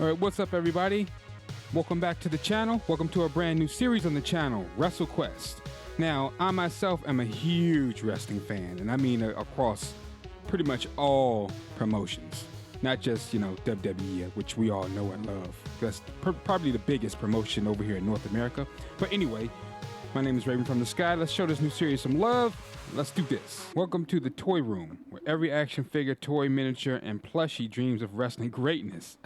All right, what's up, everybody? Welcome back to the channel. Welcome to a brand new series on the channel, WrestleQuest. Now, I myself am a huge wrestling fan, and I mean across pretty much all promotions. Not just, WWE, which we all know and love. That's probably the biggest promotion over here in North America. But anyway, my name is Raven from the Sky. Let's show this new series some love. Let's do this. Welcome to the Toy Room, where every action figure, toy, miniature, and plushie dreams of wrestling greatness.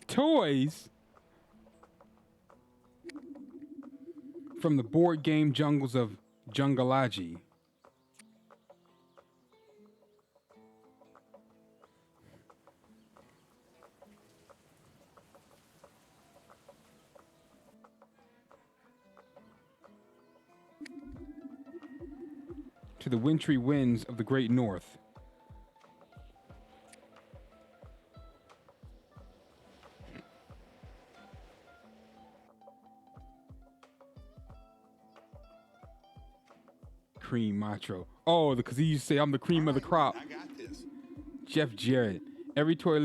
Toys? From the board game jungles of Jungleology. To the wintry winds of the Great North. Cream Macho. Oh, because he used to say, I'm the cream of the crop. I got this. Jeff Jarrett. Every toy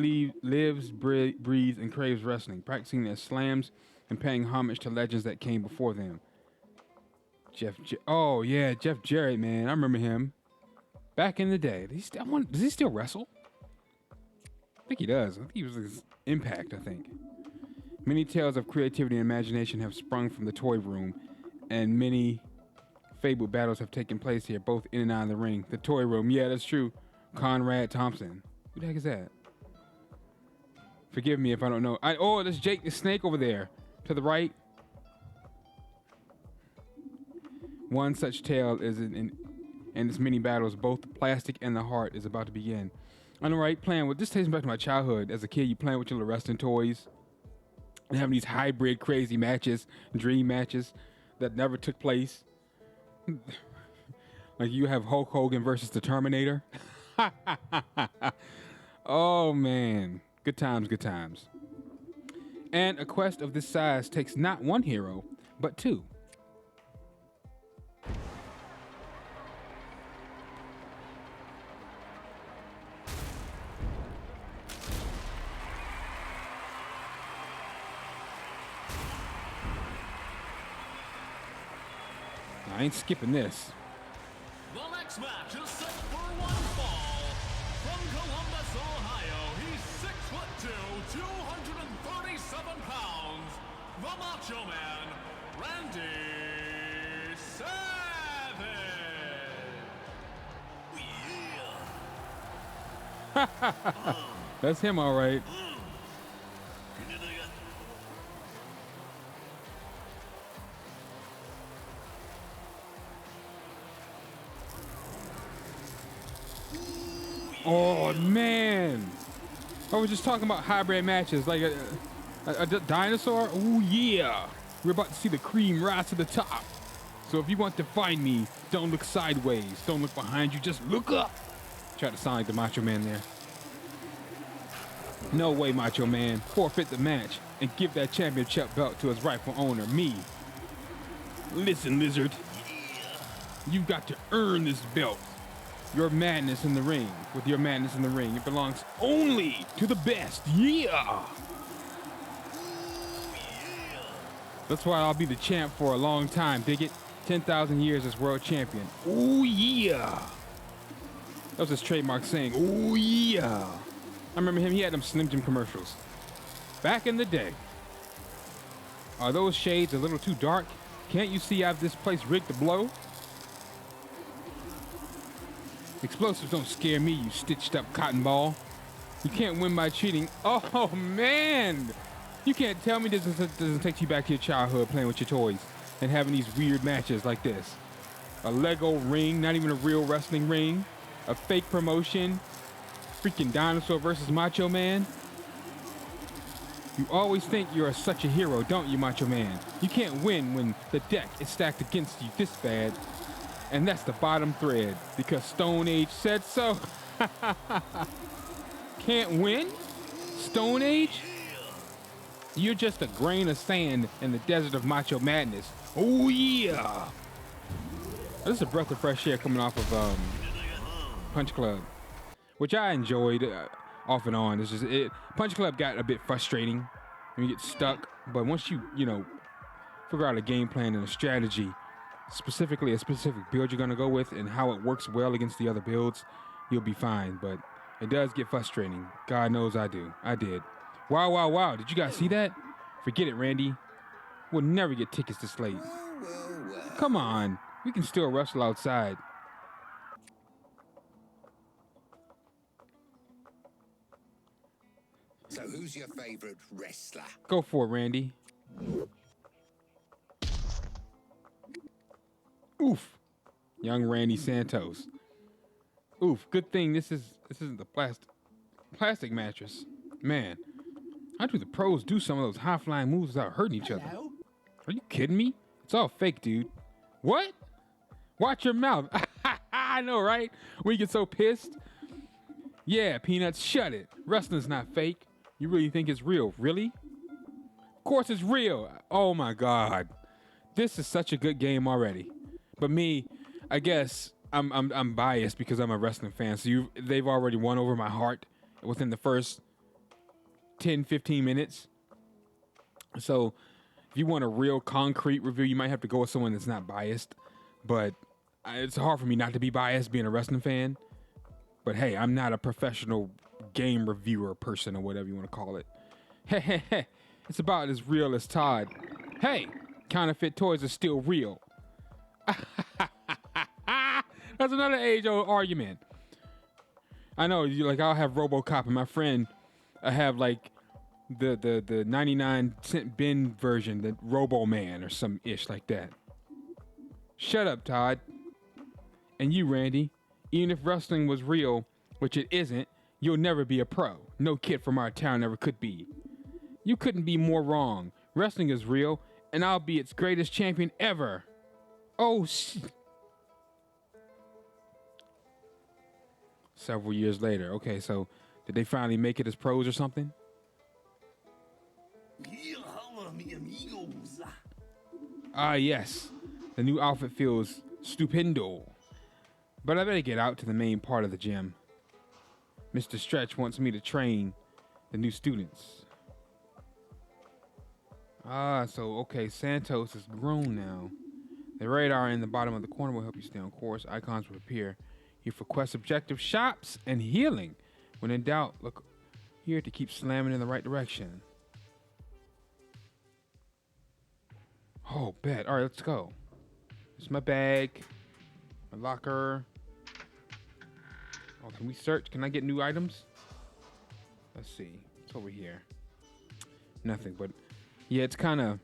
lives, breathes, and craves wrestling, practicing their slams and paying homage to legends that came before them. Oh, yeah, Jeff Jarrett, man. I remember him. Back in the day. Does he still wrestle? I think he does. I think he was his Impact, I think. Many tales of creativity and imagination have sprung from the toy room, and many fabled battles have taken place here, both in and out of the ring. The toy room, yeah, that's true. Conrad Thompson. Who the heck is that? Forgive me if I don't know. Oh, there's Jake the Snake over there. To the right. One such tale is in its many battles, both the plastic and the heart is about to begin. On the right, playing with this takes me back to my childhood. As a kid, you playing with your little wrestling toys and having these hybrid crazy matches, dream matches that never took place. Like you have Hulk Hogan versus the Terminator. Oh man, good times, good times. And a quest of this size takes not one hero, but two. I ain't skipping this. The next match is set for one fall. From Columbus, Ohio, he's 6'2", 237 pounds. The Macho Man, Randy Savage. That's him, all right. Oh man, I was just talking about hybrid matches, like a dinosaur. Oh yeah, we're about to see the cream rise to the top. So if you want to find me, don't look sideways, don't look behind you, just look up. Try to sound like the Macho Man there. No way, Macho Man. Forfeit the match and give that championship belt to its rightful owner, me. Listen, Lizard, you've got to earn this belt. Your madness in the ring. With your madness in the ring, it belongs only to the best. Yeah! That's why I'll be the champ for a long time, dig it? 10,000 years as world champion. Oh yeah! That was his trademark saying, oh yeah! I remember him, he had them Slim Jim commercials. Back in the day. Are those shades a little too dark? Can't you see I've this place rigged to blow? Explosives don't scare me, you stitched up cotton ball. You can't win by cheating. Oh man! You can't tell me this doesn't take you back to your childhood playing with your toys and having these weird matches like this. A Lego ring, not even a real wrestling ring. A fake promotion. Freaking dinosaur versus Macho Man. You always think you're such a hero, don't you, Macho Man? You can't win when the deck is stacked against you this bad. And that's the bottom thread, because Stone Age said so. Can't win? Stone Age? You're just a grain of sand in the desert of macho madness. Oh yeah! This is a breath of fresh air coming off of Punch Club, which I enjoyed. off and on. It's just Punch Club got a bit frustrating when you get stuck, but once you figure out a game plan and a strategy, specifically a specific build you're gonna go with and how it works well against the other builds, you'll be fine. But it does get frustrating. God knows I do. I did. Wow, wow, wow. Did you guys see that? Forget it, Randy. We'll never get tickets this late. Come on. We can still wrestle outside. So who's your favorite wrestler? Go for it, Randy. Oof. Young Randy Santos. Oof. Good thing this isn't the plastic mattress. Man, how do the pros do some of those high-flying moves without hurting each other? Are you kidding me? It's all fake, dude. What? Watch your mouth. I know, right? When you get so pissed. Yeah, Peanuts, shut it. Wrestling's not fake. You really think it's real? Really? Of course it's real. Oh my God. This is such a good game already. But me, I guess I'm biased because I'm a wrestling fan. So they've already won over my heart within the first 10, 15 minutes. So if you want a real concrete review, you might have to go with someone that's not biased. But it's hard for me not to be biased being a wrestling fan. But hey, I'm not a professional game reviewer person or whatever you want to call it. Hey, it's about as real as Todd. Hey, counterfeit toys are still real. That's another age-old argument. I know, I'll have RoboCop and my friend I have like the 99-cent bin version, the Robo Man or some ish like that. Shut up, Todd. And you, Randy, even if wrestling was real, which it isn't, you'll never be a pro. No kid from our town ever could be. You couldn't be more wrong. Wrestling is real, and I'll be its greatest champion ever. Oh, Several years later. Okay, so did they finally make it as pros or something? Ah, yes. The new outfit feels stupendo. But I better get out to the main part of the gym. Mr. Stretch wants me to train the new students. Ah, so, okay, Santos is grown now. The radar in the bottom of the corner will help you stay on course. Icons will appear here for quest objective shops and healing. When in doubt, look here to keep slamming in the right direction. Oh, bet. All right, let's go. It's my bag, my locker. Oh, can we search? Can I get new items? Let's see. It's over here. Nothing, but yeah, it's kind of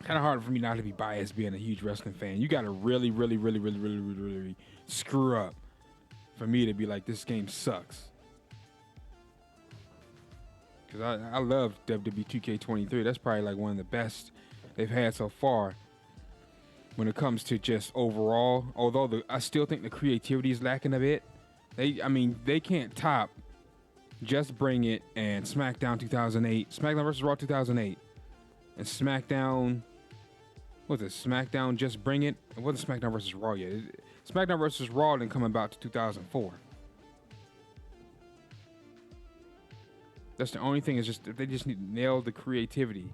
hard for me not to be biased being a huge wrestling fan. You got to really screw up for me to be like, this game sucks. Because I love WWE 2K23. That's probably like one of the best they've had so far when it comes to just overall. Although I still think the creativity is lacking a bit. They can't top Just Bring It and SmackDown 2008. SmackDown vs. Raw 2008. And SmackDown... What was it? SmackDown Just Bring It? It wasn't SmackDown vs. Raw yet. SmackDown vs. Raw didn't come about to 2004. That's the only thing, is just they just need to nail the creativity.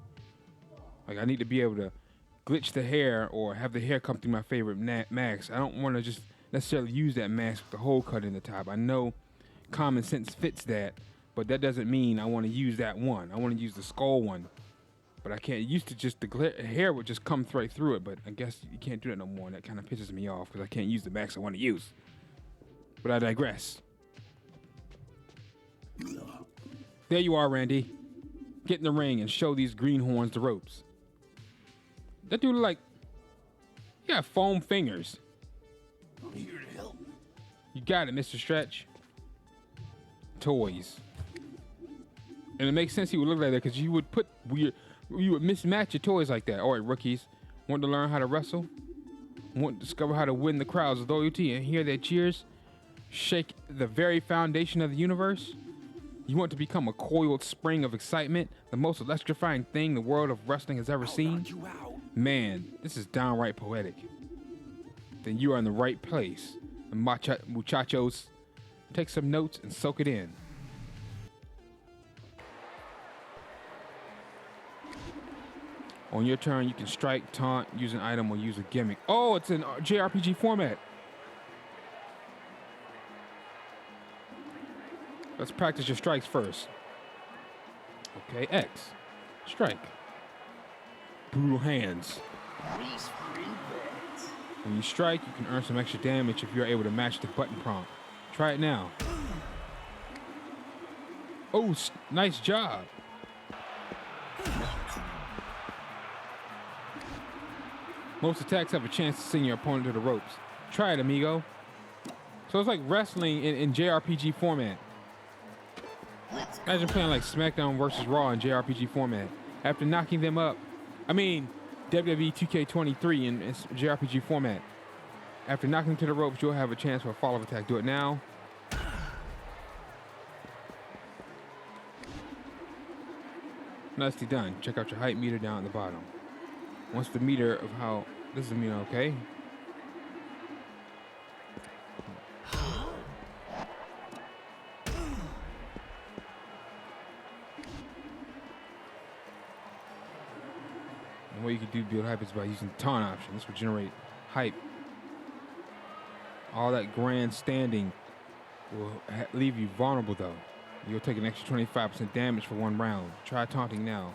Like, I need to be able to glitch the hair or have the hair come through my favorite mask. I don't want to just necessarily use that mask with the hole cut in the top. I know common sense fits that, but that doesn't mean I want to use that one. I want to use the skull one. But I can't. Used to just the hair would just come right through it, but I guess you can't do that no more, and that kind of pisses me off because I can't use the mask I want to use. But I digress. There you are, Randy. Get in the ring and show these greenhorns the ropes. That dude look like he got foam fingers. I'm here to help. You got it, Mr. Stretch. Toys. And it makes sense he would look like that because you would mismatch your toys like that. All right, rookies. Want to learn how to wrestle? Want to discover how to win the crowd's loyalty and hear their cheers? Shake the very foundation of the universe? You want to become a coiled spring of excitement? The most electrifying thing the world of wrestling has ever seen? Man, this is downright poetic. Then you are in the right place. And muchachos, take some notes and soak it in. On your turn, you can strike, taunt, use an item, or use a gimmick. Oh, it's in JRPG format. Let's practice your strikes first. Okay, X. Strike. Brutal hands. When you strike, you can earn some extra damage if you're able to match the button prompt. Try it now. Oh, nice job. Most attacks have a chance to send your opponent to the ropes. Try it, amigo. So it's like wrestling in JRPG format. Imagine playing like SmackDown versus Raw in JRPG format. After knocking them up, WWE 2K23 in JRPG format. After knocking them to the ropes, you'll have a chance for a follow-up attack. Do it now. Nicely done. Check out your height meter down at the bottom. Once the meter of how... This is the meter, okay? And what you can do to build hype is by using the taunt option. This will generate hype. All that grandstanding will leave you vulnerable, though. You'll take an extra 25% damage for one round. Try taunting now.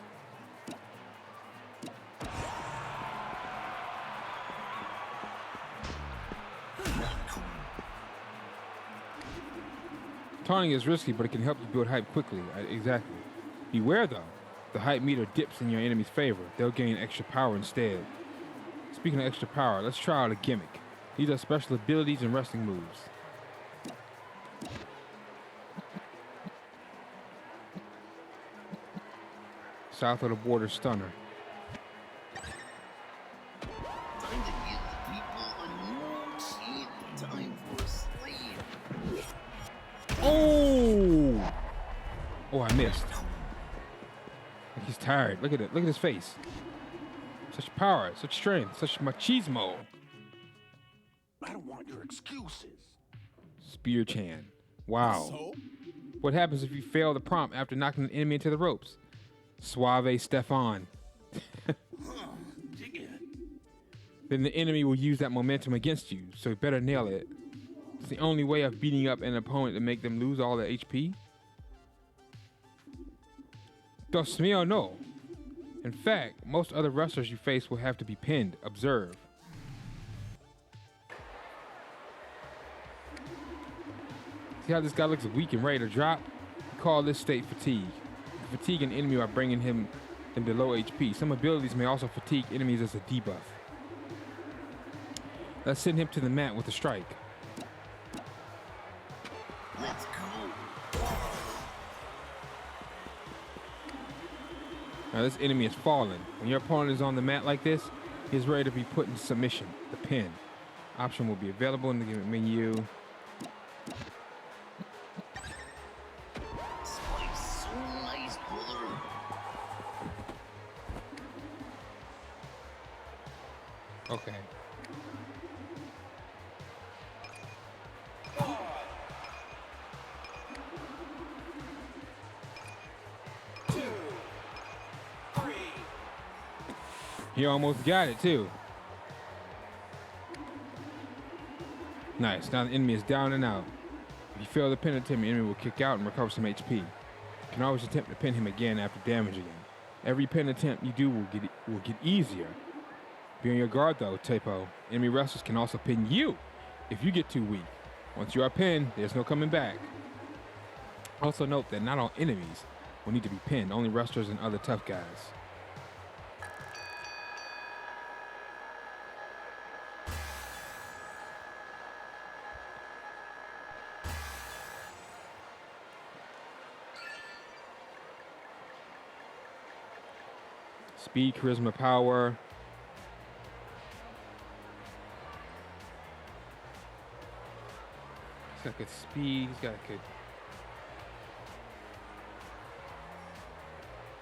Taunting is risky, but it can help you build hype quickly. Exactly. Beware, though. The hype meter dips in your enemy's favor. They'll gain extra power instead. Speaking of extra power, let's try out a gimmick. These are special abilities and wrestling moves. South of the border stunner. Time to give the people a new machine. Time for a slave. Oh! Oh, I missed. He's tired. Look at it. Look at his face. Such power, such strength, such machismo. I don't want your excuses. Spear Chan. Wow. So? What happens if you fail the prompt after knocking the enemy into the ropes? Suave Stefan. Dig it. Then the enemy will use that momentum against you, so you better nail it. It's the only way of beating up an opponent to make them lose all their HP. Dos mío no. In fact, most other wrestlers you face will have to be pinned. Observe. See how this guy looks weak and ready to drop? We call this state fatigue. Fatigue an enemy by bringing them to low HP. Some abilities may also fatigue enemies as a debuff. Let's send him to the mat with a strike. Let's go. Now this enemy is falling. When your opponent is on the mat like this, he is ready to be put in submission. The pin option will be available in the menu. Spike's so nice, brother. Okay. He almost got it too. Nice. Now the enemy is down and out. If you fail to pin attempt, the enemy will kick out and recover some HP. You can always attempt to pin him again after damaging him. Every pin attempt you do will get easier. Be on your guard though, Tepo. Enemy wrestlers can also pin you if you get too weak. Once you are pinned, there's no coming back. Also note that not all enemies will need to be pinned, only wrestlers and other tough guys. Speed, charisma, power. He's got good speed. He's got good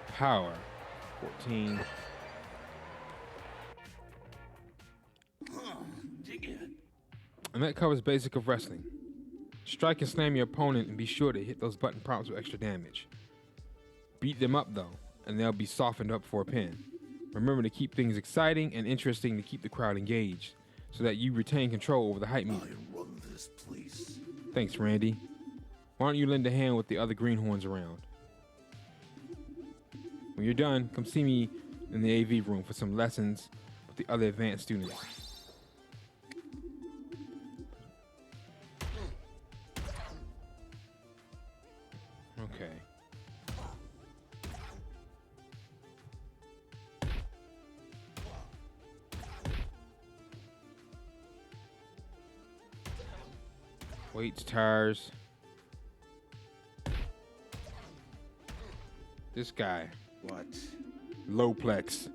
power. 14. Dig it. And that covers basic of wrestling. Strike and slam your opponent and be sure to hit those button prompts with extra damage. Beat them up though, and they'll be softened up for a pin. Remember to keep things exciting and interesting to keep the crowd engaged, so that you retain control over the hype meter. I run this place. Thanks, Randy. Why don't you lend a hand with the other greenhorns around? When you're done, come see me in the AV room for some lessons with the other advanced students. Okay. Weights, tires. This guy. What? Lowplex.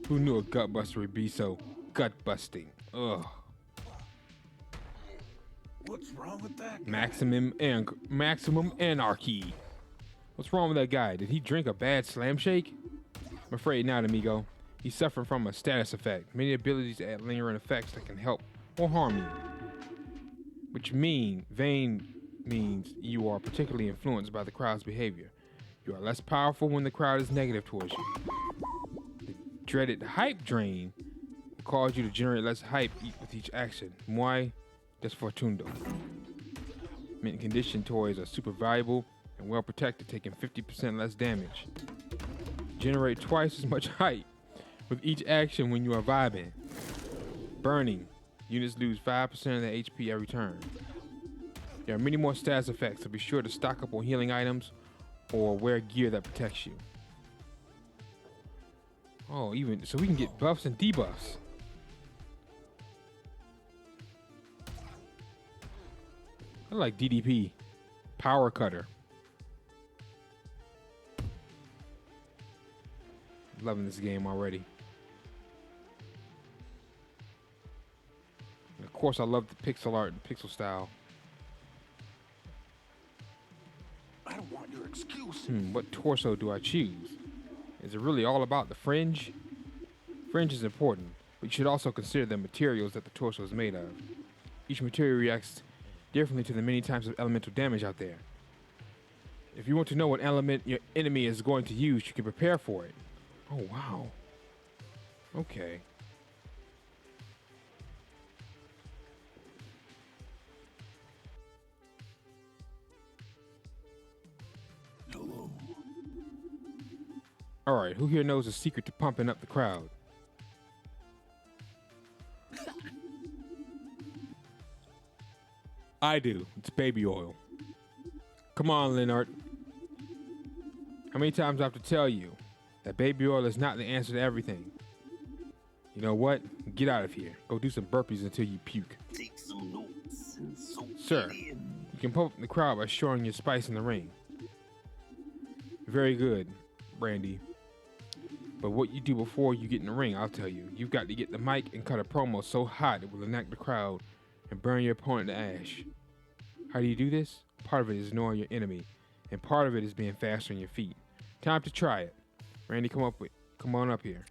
Who knew a gutbuster would be so gut-busting? Ugh. What's wrong with that guy? Maximum anarchy. What's wrong with that guy? Did he drink a bad slam shake? I'm afraid not, amigo. He's suffering from a status effect. Many abilities add lingering effects that can help or harm you. Vain means you are particularly influenced by the crowd's behavior. You are less powerful when the crowd is negative towards you. The dreaded hype drain will cause you to generate less hype with each action. Muy desfortundo. Mint condition toys are super valuable and well protected, taking 50% less damage. Generate twice as much hype with each action when you are vibing. Burning. Units lose 5% of their HP every turn. There are many more status effects, so be sure to stock up on healing items or wear gear that protects you. Oh, even so we can get buffs and debuffs. I like DDP. Power Cutter. Loving this game already. And of course, I love the pixel art and pixel style. I don't want your excuse. What torso do I choose? Is it really all about the fringe? Fringe is important, but you should also consider the materials that the torso is made of. Each material reacts differently to the many types of elemental damage out there. If you want to know what element your enemy is going to use, you can prepare for it. Oh, wow. Okay. Hello. All right, who here knows the secret to pumping up the crowd? I do. It's baby oil. Come on, Leonard. How many times do I have to tell you that baby oil is not the answer to everything? You know what? Get out of here. Go do some burpees until you puke. Take some notes and soak Sir, it in. you can pump up the crowd by showing your spice in the ring. Very good, Brandy. But what you do before you get in the ring, I'll tell you. You've got to get the mic and cut a promo so hot it will ignite the crowd and burn your opponent to ash. How do you do this? Part of it is knowing your enemy, and part of it is being faster on your feet. Time to try it. Randy, come on up here.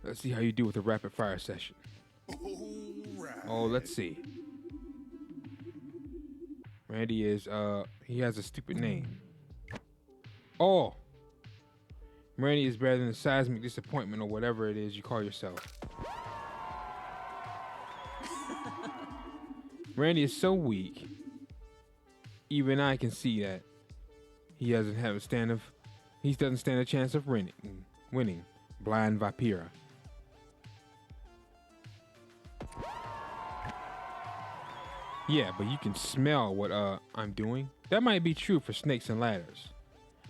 Let's see how you do with a rapid fire session. Oh, let's see. Randy is, he has a stupid name. Oh! Randy is better than the seismic disappointment or whatever it is you call yourself. Randy is so weak, even I can see that he doesn't stand a chance of winning. Blind Vipera. Yeah, but you can smell what I'm doing. That might be true for snakes and ladders,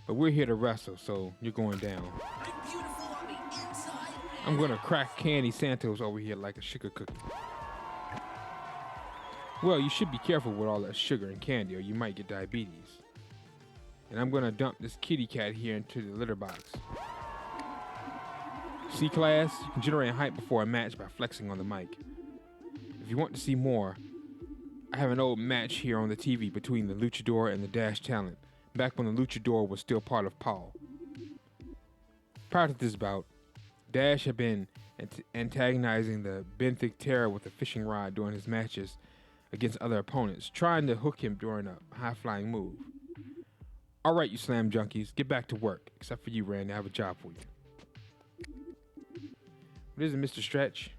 but we're here to wrestle, so you're going down. I'm beautiful on the inside. I'm gonna crack Candy Santos over here like a sugar cookie. Well, you should be careful with all that sugar and candy or you might get diabetes. And I'm gonna dump this kitty cat here into the litter box. C-Class, you can generate hype before a match by flexing on the mic. If you want to see more, I have an old match here on the TV between the Luchador and the Dash Talent, back when the Luchador was still part of Paul. Prior to this bout, Dash had been antagonizing the Benthic Terror with a fishing rod during his matches against other opponents, trying to hook him during a high-flying move. All right, you slam junkies, get back to work. Except for you, Randy. I have a job for you. What is it, Mr. Stretch?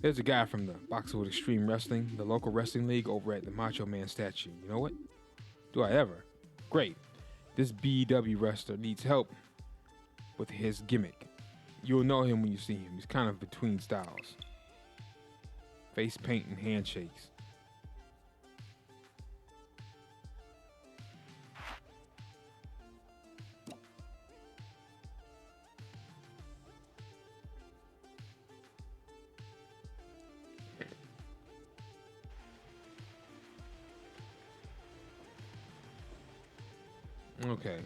There's a guy from the Boxer with Extreme Wrestling, the local wrestling league over at the Macho Man statue. You know what? Do I ever? Great. This BW wrestler needs help with his gimmick. You'll know him when you see him. He's kind of between styles. Face paint and handshakes. Okay.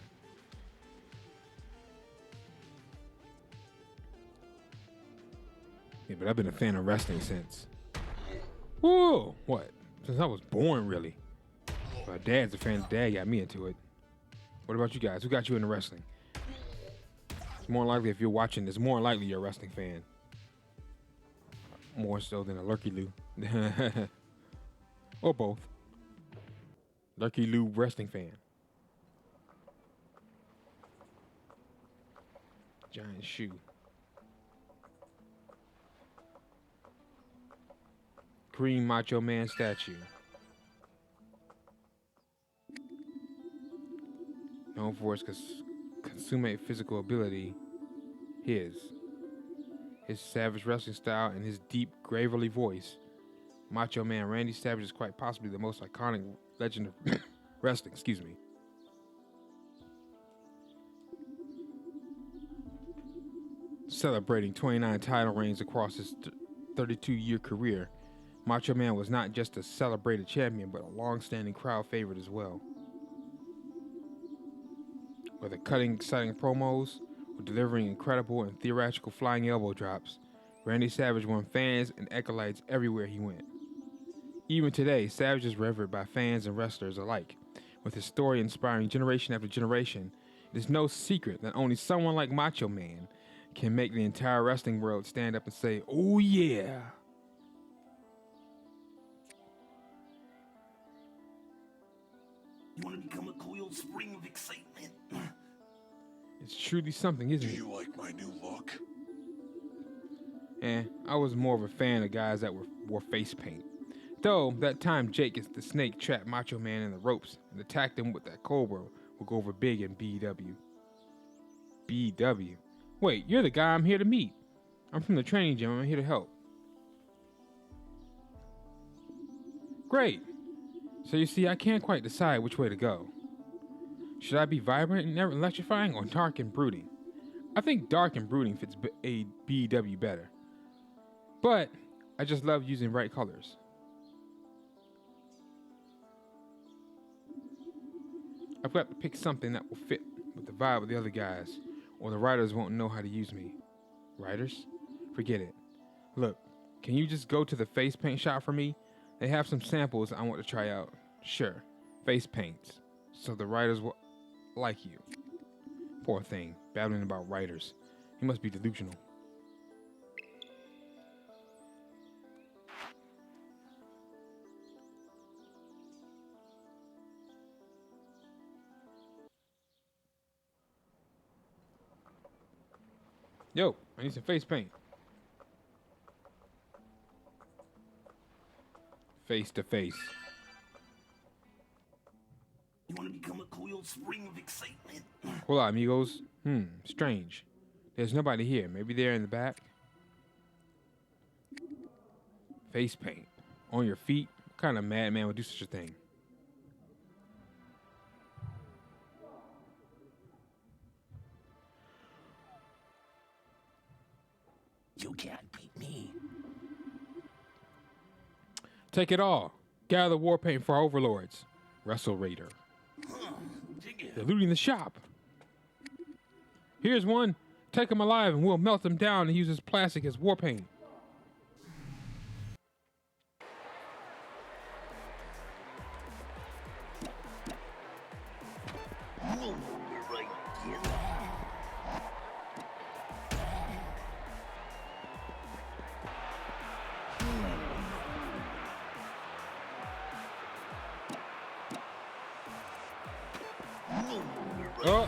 Yeah, but I've been a fan of wrestling since. Whoa! What? Since I was born, really. My dad's a fan. Dad got me into it. What about you guys? Who got you into wrestling? It's more likely if you're watching this, more likely you're a wrestling fan. More so than a Lurky Lou. Or both. Lurky Lou wrestling fan. Giant shoe. Green Macho Man statue. Known for his consummate physical ability, his savage wrestling style, and his deep, gravelly voice, Macho Man Randy Savage is quite possibly the most iconic legend of wrestling. Excuse me. Celebrating 29 title reigns across his 32-year career, Macho Man was not just a celebrated champion, but a long-standing crowd favorite as well. Whether cutting exciting promos or delivering incredible and theatrical flying elbow drops, Randy Savage won fans and acolytes everywhere he went. Even today, Savage is revered by fans and wrestlers alike. With his story inspiring generation after generation, it is no secret that only someone like Macho Man can make the entire wrestling world stand up and say, "Oh yeah." You want to become a coiled spring of excitement? It's truly something, isn't Do it? you like my new look? I was more of a fan of guys that wore face paint. Though, that time Jake the Snake trapped Macho Man in the ropes and attacked him with that cobra will go over big in BW. BW? Wait, you're the guy I'm here to meet. I'm from the training gym. I'm here to help. Great. So you see, I can't quite decide which way to go. Should I be vibrant and electrifying or dark and brooding? I think dark and brooding fits a BW better. But I just love using bright colors. I've got to pick something that will fit with the vibe of the other guys, or the writers won't know how to use me. Writers? Forget it. Look, can you just go to the face paint shop for me? They have some samples I want to try out. Sure, face paints, so the writers will like you. Poor thing, babbling about writers. He must be delusional. Yo, I need some face paint. Face to face. You want to become a coiled spring of excitement? Hola, amigos. Strange. There's nobody here. Maybe they're in the back. Face paint. On your feet? What kind of madman would do such a thing? You can't beat me. Take it all. Gather war paint for our overlords. Wrestle Raider. They're looting the shop. Here's one. Take him alive and we'll melt him down and use his plastic as war paint. Whoa, right here. Oh.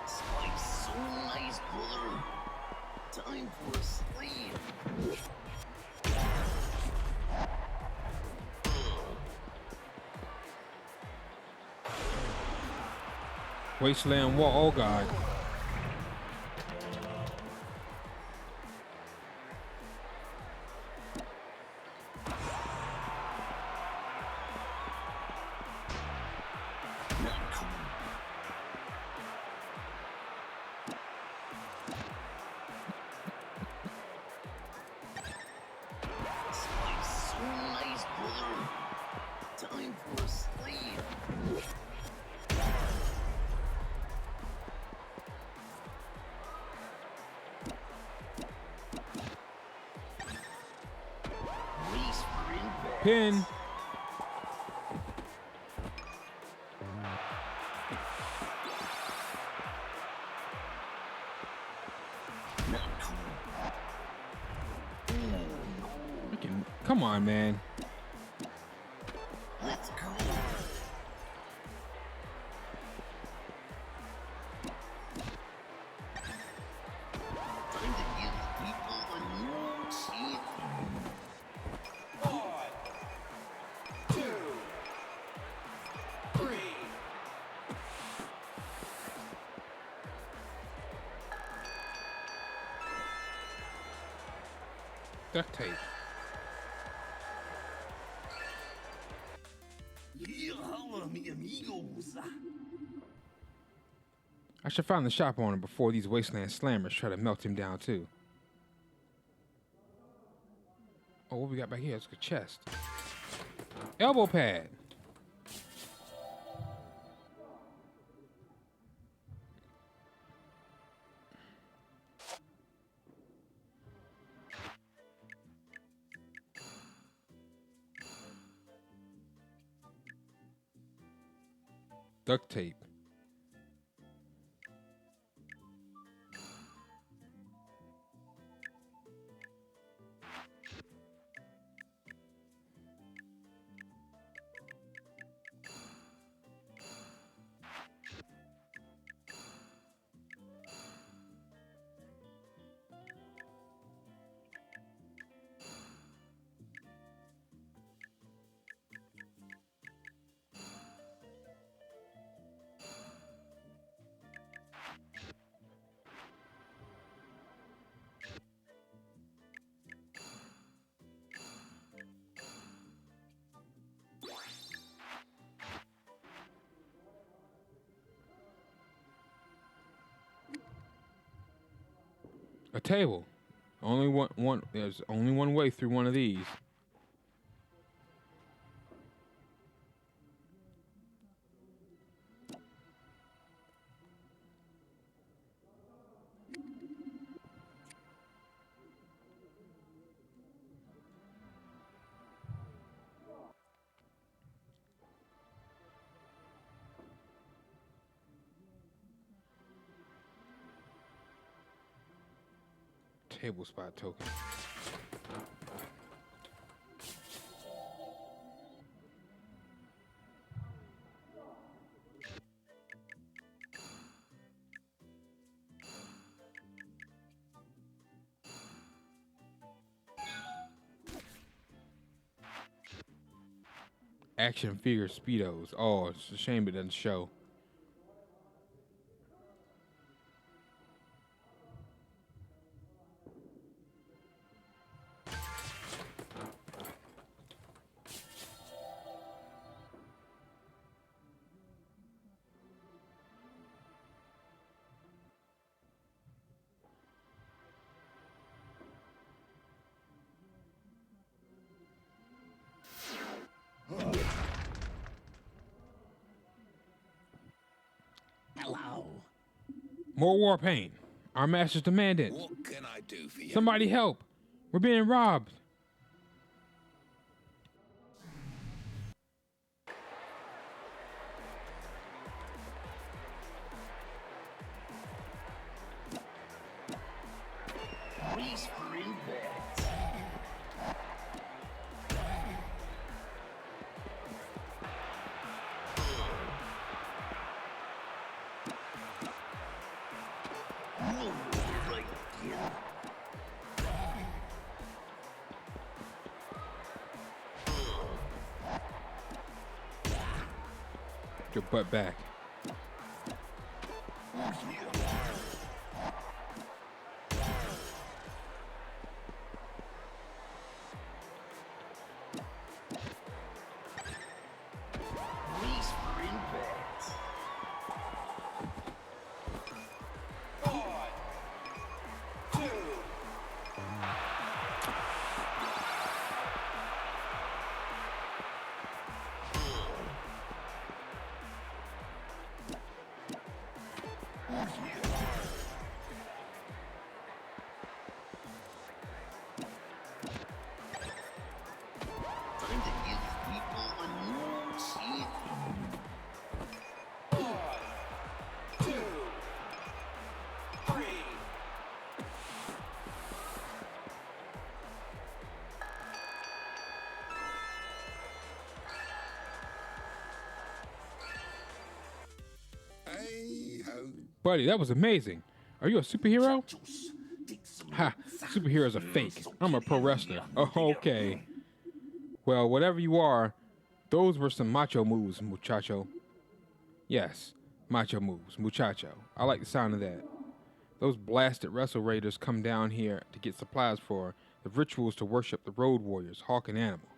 Spike's so nice, brother. Time for a slam. Wasteland War. Oh God. Spike's so nice, brother. Time for a slam. Race for impact. Pin. Come on, man. Let's go. Time to give people a new champion. Duct tape. Yeah, holla, mi amigos. I should find the shop owner before these Wasteland Slammers try to melt him down too. Oh, what we got back here? It's a chest. Elbow pad. Duct tape. A table. Only one. There's only one way through one of these. Table spot token. Action figure Speedos. Oh, it's a shame it doesn't show. Hello. More war paint. Our masters demand it. What can I do for you? Somebody help. We're being robbed. Your butt back. Brace for impact. Time to give people a new champion. Hey ho. Buddy, that was amazing. Are you a superhero? Ha, superheroes are fake. I'm a pro wrestler. Oh, okay. Well, whatever you are, those were some macho moves, muchacho. Yes, macho moves, muchacho. I like the sound of that. Those blasted Wrestle Raiders come down here to get supplies for the rituals to worship the Road Warriors, Hawk and Animal.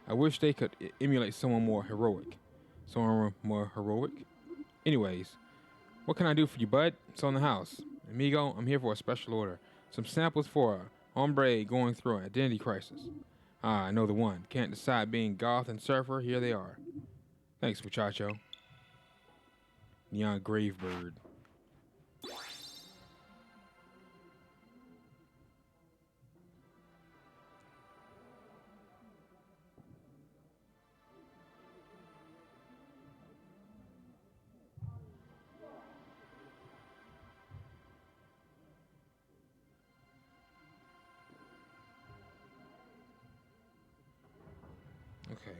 I wish they could emulate someone more heroic. Someone more heroic? Anyways, what can I do for you, bud? It's on the house. Amigo, I'm here for a special order. Some samples for a hombre going through an identity crisis. Ah, I know the one. Can't decide being goth and surfer. Here they are. Thanks, muchacho. Neon Gravebird. Okay.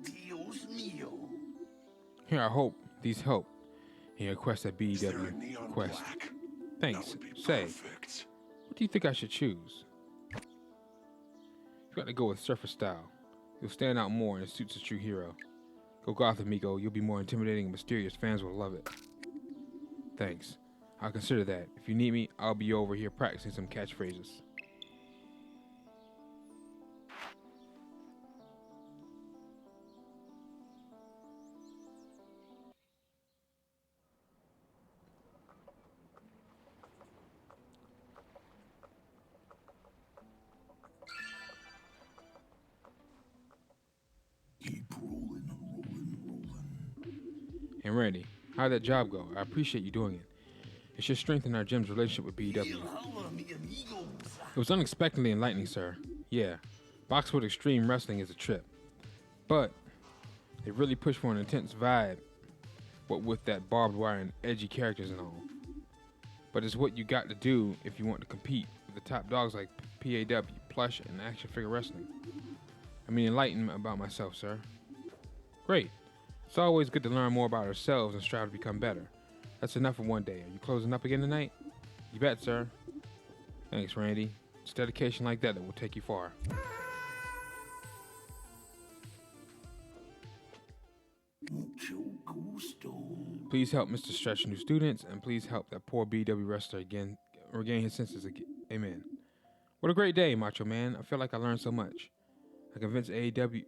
Dios mio. Here, I hope these help. Here, quest at Is there a BEW neon Quest. black? Thanks. That would be Say, perfect. what do you think I should choose? You got to go with surfer style. You'll stand out more and it suits a true hero. Go goth, amigo. You'll be more intimidating and mysterious. Fans will love it. Thanks. I'll consider that. If you need me, I'll be over here practicing some catchphrases. Keep rolling, rolling, rolling. And Randy, how'd that job go? I appreciate you doing it. It should strengthen our gym's relationship with BEW. Holla, mi amigos. It was unexpectedly enlightening, sir. Yeah, Boxwood Extreme Wrestling is a trip. But they really push for an intense vibe, what with that barbed wire and edgy characters and all. But it's what you got to do if you want to compete with the top dogs like PAW, plush, and action figure wrestling. I mean enlightenment about myself, sir. Great. It's always good to learn more about ourselves and strive to become better. That's enough for one day. Are you closing up again tonight? You bet, sir. Thanks, Randy. It's dedication like that will take you far. Mucho gusto. Please help Mr. Stretch new students, and please help that poor BW wrestler again regain his senses again. Amen. What a great day, Macho Man. I feel like I learned so much. I convinced AEW,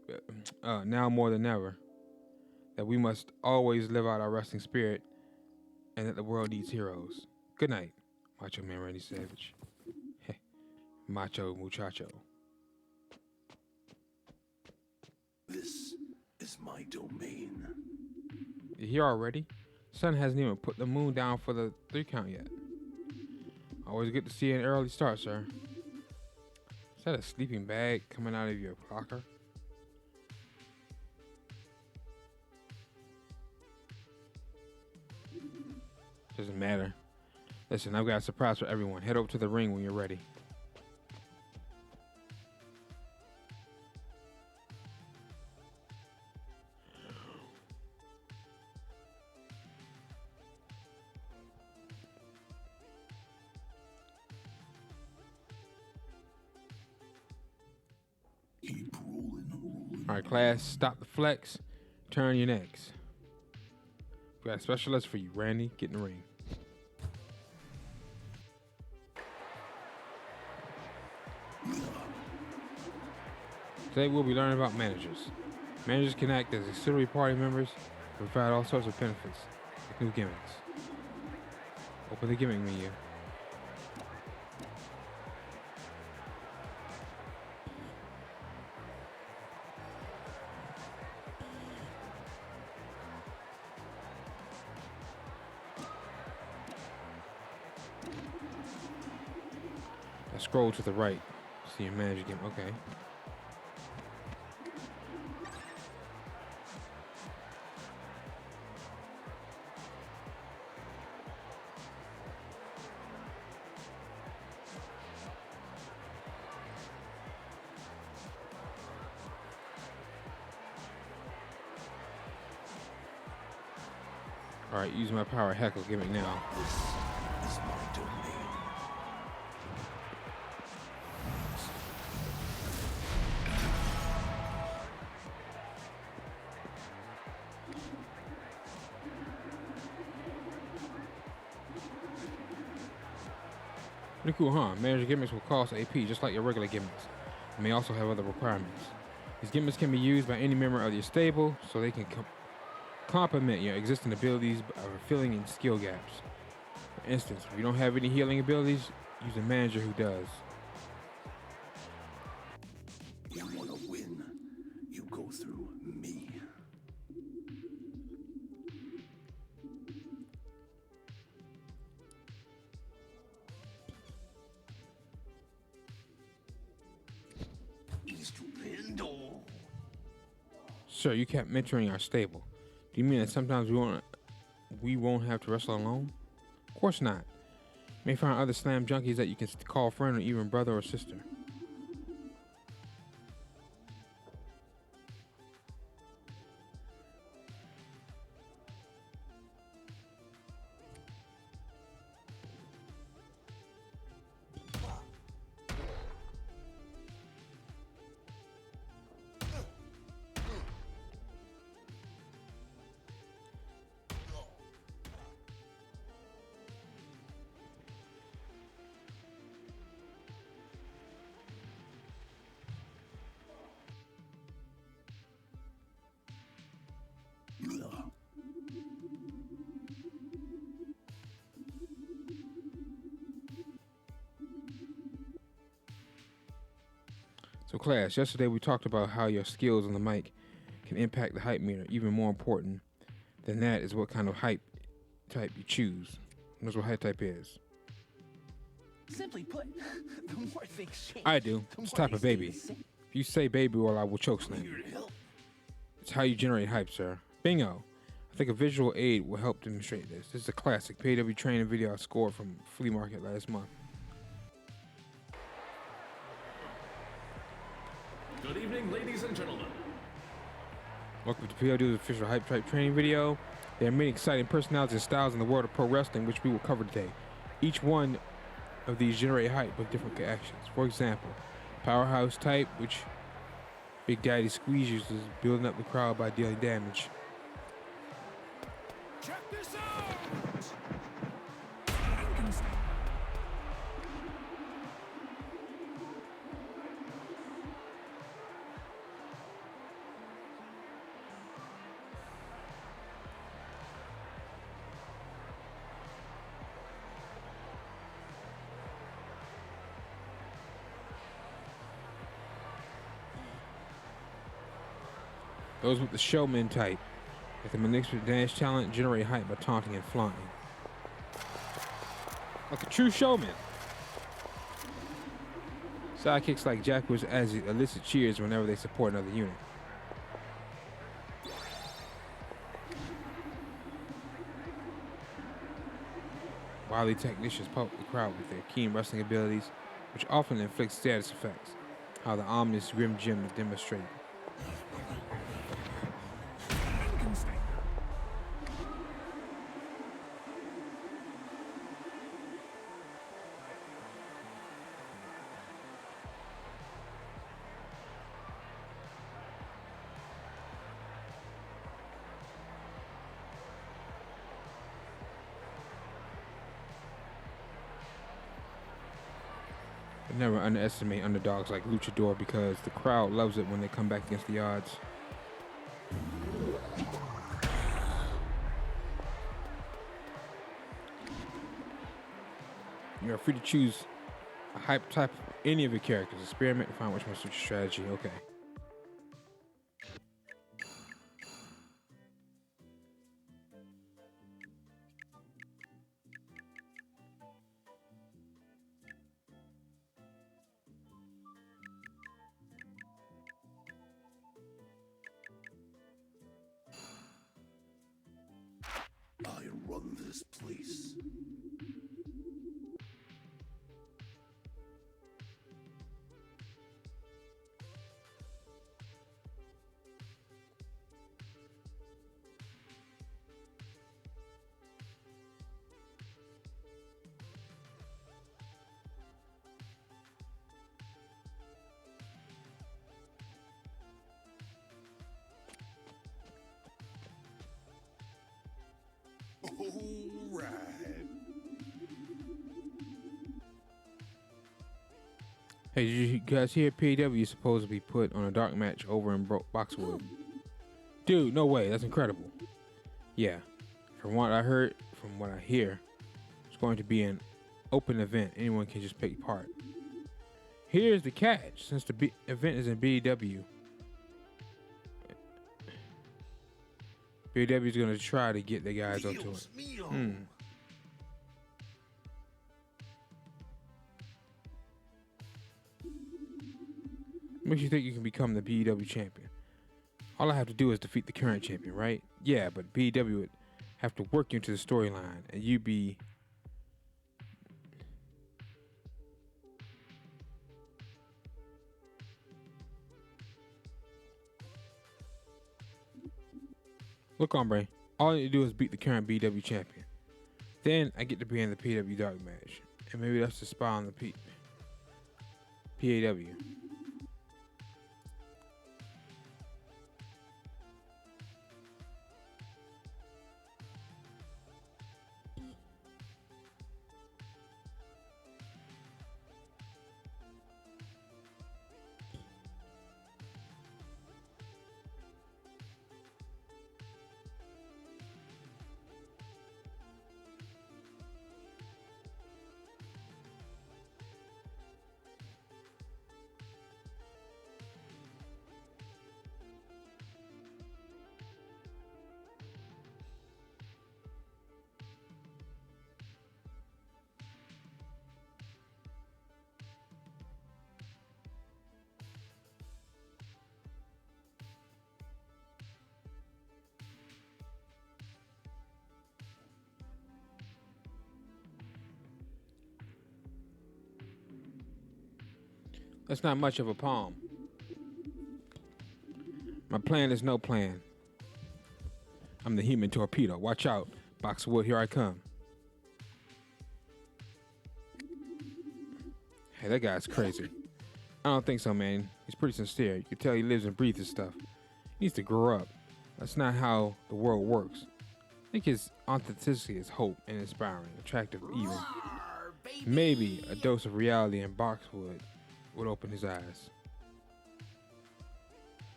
now more than ever, that we must always live out our wrestling spirit and that the world needs heroes. Good night, Macho Man Randy Savage. Macho Muchacho. This is my domain. You here already? Sun hasn't even put the moon down for the 3 count yet. Always good to see an early start, sir. Is that a sleeping bag coming out of your locker? Doesn't matter. Listen, I've got a surprise for everyone. Head over to the ring when you're ready. Keep rolling and rolling. All right, class, stop the flex. Turn your necks. We got a specialist for you, Randy. Get in the ring. Today we'll be learning about managers. Managers can act as auxiliary party members and provide all sorts of benefits, like new gimmicks. Open the gimmick menu. Now scroll to the right. See your manager gimmick. Okay. All right, use my power heckle gimmick now. This is my domain. Pretty cool, huh? Manager gimmicks will cost AP just like your regular gimmicks. They may also have other requirements. These gimmicks can be used by any member of your stable, so they can complement your existing abilities by filling in skill gaps. For instance, if you don't have any healing abilities, use a manager who does. You wanna win? You go through me. Estupendo. Sir, you kept mentoring our stable. Do you mean that sometimes we won't have to wrestle alone? Of course not. You may find other slam junkies that you can call friend or even brother or sister. So class, yesterday we talked about how your skills on the mic can impact the hype meter. Even more important than that is what kind of hype type you choose. That's what hype type is. Simply put, the more things change, I do. the It's more type of they stay baby. the same. If you say baby, well, I will choke slam you. It's how you generate hype, sir. Bingo. I think a visual aid will help demonstrate this. This is a classic PW training video I scored from Flea Market last month. Good evening, ladies and gentlemen. Welcome to PW's official hype type training video. There are many exciting personalities and styles in the world of pro wrestling, which we will cover today. Each one of these generate hype with different actions. For example, powerhouse type, which Big Daddy Squeeze uses, building up the crowd by dealing damage. Check this out! Those with the showman type, with the manipulative dance talent, generate hype by taunting and flaunting. Like a true showman. Sidekicks like Jackwoods as elicit cheers whenever they support another unit. Wily technicians poke the crowd with their keen wrestling abilities, which often inflict status effects. How the ominous Grim Gym demonstrate. Never underestimate underdogs like Luchador because the crowd loves it when they come back against the odds. You are free to choose a hype type of any of your characters. Experiment and find which one suits your strategy. Okay. I run this place. All right. Hey, did you guys hear PW is supposed to be put on a dark match over in Boxwood? Dude, no way. That's incredible. Yeah. From what I heard, from what I hear, it's going to be an open event. Anyone can just take part. Here's the catch. Since the event is in BW, BW is going to try to get the guys onto it. Makes you think you can become the BW champion. All I have to do is defeat the current champion, right? Yeah, but BW would have to work you into the storyline, and you be... Look, hombre, all I need to do is beat the current BW champion. Then I get to be in the PW dark match, and maybe that's the spy on the PAW. That's not much of a palm. My plan is no plan. I'm the human torpedo. Watch out. Boxwood, here I come. Hey, that guy's crazy. I don't think so, man. He's pretty sincere. You can tell he lives and breathes this stuff. He needs to grow up. That's not how the world works. I think his authenticity is hope and inspiring, attractive even. Maybe a dose of reality in Boxwood would open his eyes.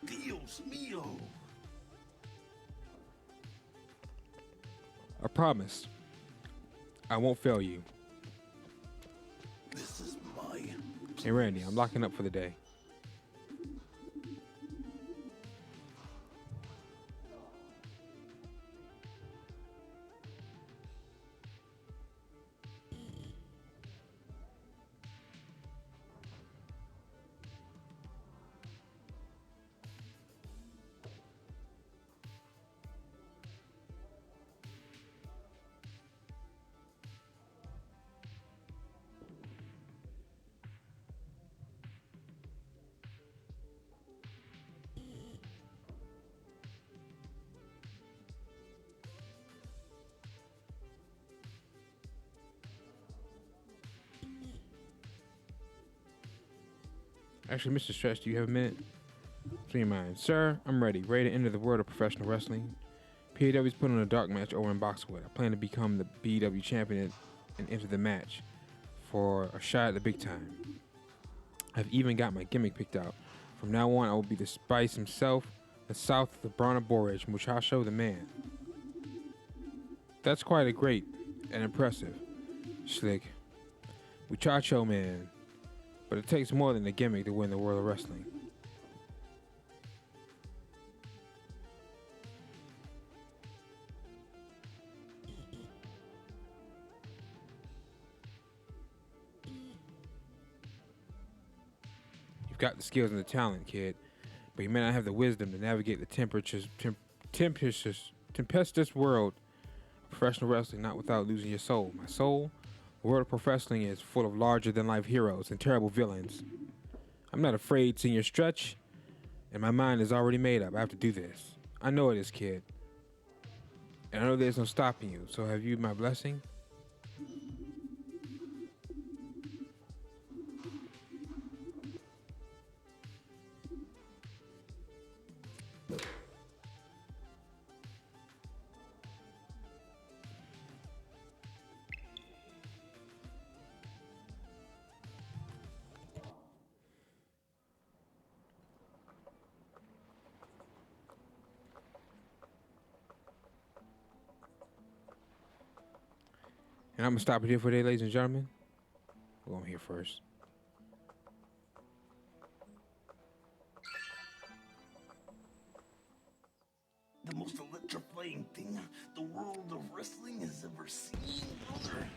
Dios mío. I promise. I won't fail you. This is my... Hey, Randy, I'm locking up for the day. Actually, Mr. Stretch, do you have a minute? Please mind. Sir, I'm ready to enter the world of professional wrestling. PAW's put on a dark match over in Boxwood. I plan to become the BW champion and enter the match for a shot at the big time. I've even got my gimmick picked out. From now on, I will be the Spice himself, the South of the Brahma Borage, Muchacho the Man. That's quite a great and impressive, Slick. Muchacho Man. But it takes more than a gimmick to win the world of wrestling. You've got the skills and the talent, kid, but you may not have the wisdom to navigate the tempestuous world of professional wrestling, not without losing your soul. My soul? The world of pro wrestling is full of larger-than-life heroes and terrible villains. I'm not afraid, Senior Stretch, and my mind is already made up. I have to do this. I know it is, kid. And I know there's no stopping you, so have you my blessing? And I'm going to stop it here for today, ladies and gentlemen. We're going here first. The most electrifying thing the world of wrestling has ever seen, brother.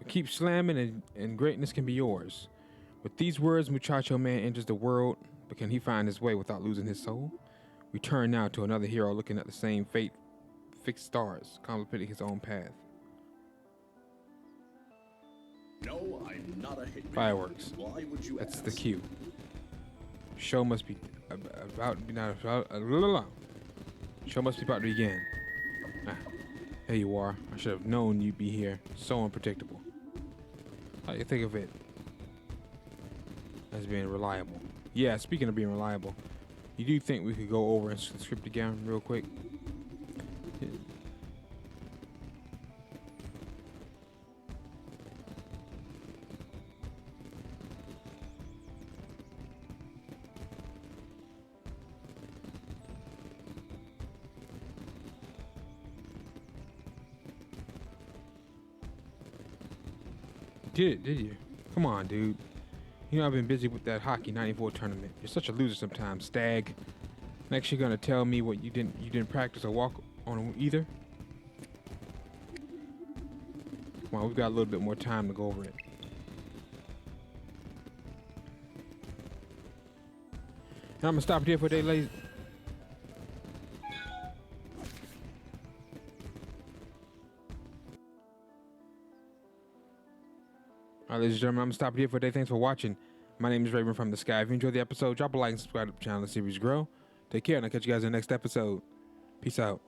Keep slamming and greatness can be yours. With these words, Muchacho Man enters the world, but can he find his way without losing his soul? We turn now to another hero looking at the same fate, fixed stars, contemplating his own path. No, I'm not a hitman. Fireworks. Why would you That's ask? the cue. Show must be about to be Show must be about to begin. Ah, there you are. I should have known you'd be here. So unpredictable. How do you think of it as being reliable? Yeah, speaking of being reliable, you do think we could go over and script again real quick? Did you? Come on, dude. You know I've been busy with that hockey '94 tournament. You're such a loser sometimes, Stag. Next you're gonna tell me what you didn't practice or walk on either? Come on, we've got a little bit more time to go over it. And I'm gonna stop it here for today, ladies. All right, ladies and gentlemen, I'm going to stop it here for today. Thanks for watching. My name is Raven from the Sky. If you enjoyed the episode, drop a like and subscribe to the channel. The series grow. Take care, and I'll catch you guys in the next episode. Peace out.